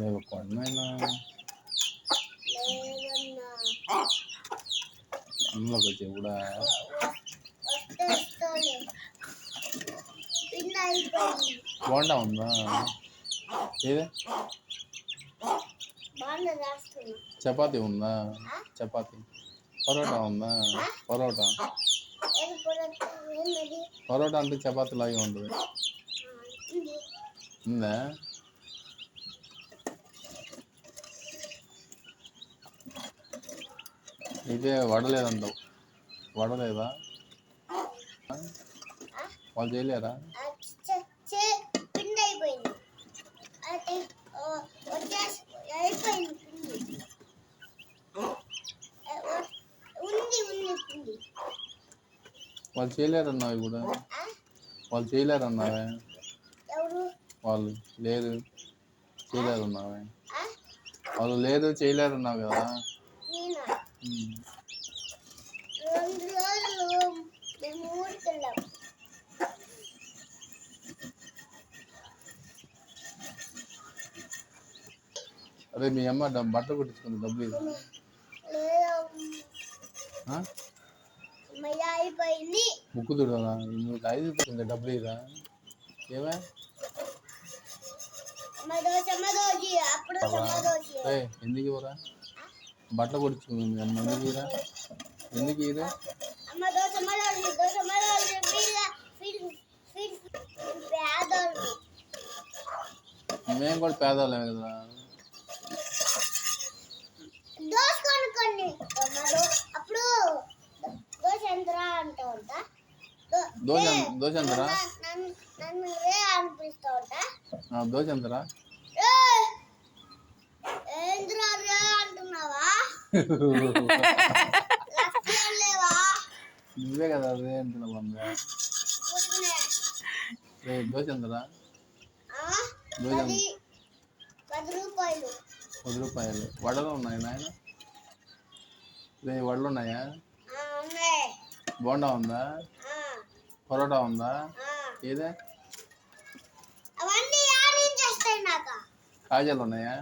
రేపు కొండమైనా అందులోకి వచ్చి కూడా బోండా ఉందా ఏదే చపాతీ ఉందా చపాతీ పరోటా ఉందా పరోటా పరోటా అంటే చపాతీ లాగే ఉంటుంది ఉందా ఇదే వడలేదంటావు వడలేదా వాళ్ళు చేయలేరా వాళ్ళు చేయలేరన్నావు ఇప్పుడు వాళ్ళు చేయలేరన్నావే వాళ్ళు లేదు చేయలేరన్నావే వాళ్ళు లేదు చేయలేరన్నావు కదా అదే మీ అమ్మ బట్టలు కుట్టించుకుంది డబ్బులు ఇది ముక్కు తుడవరా నువ్వు 5 రూపాయలు డబ్బులు ఇరా ఏమే ఎందుకు ఇవ్వరా బట్టలు కుట్టించుకుంది మీ అమ్మ ఎందుకు ఇరా ఎందుకు ఇరా మేము కూడా పేదవాళ్ళమే కదా దోశ ఎంతరా దోశ ఎంతరా నువ్వే కదా అదే అంటున్నావు దోశ ఎంతరా దోశ 10 రూపాయలు వడలు ఉన్నాయి నాయన వడలు ఉన్నాయా బోండా ఉందా పరోటా ఉందా ఏదే కాజాలు ఉన్నాయా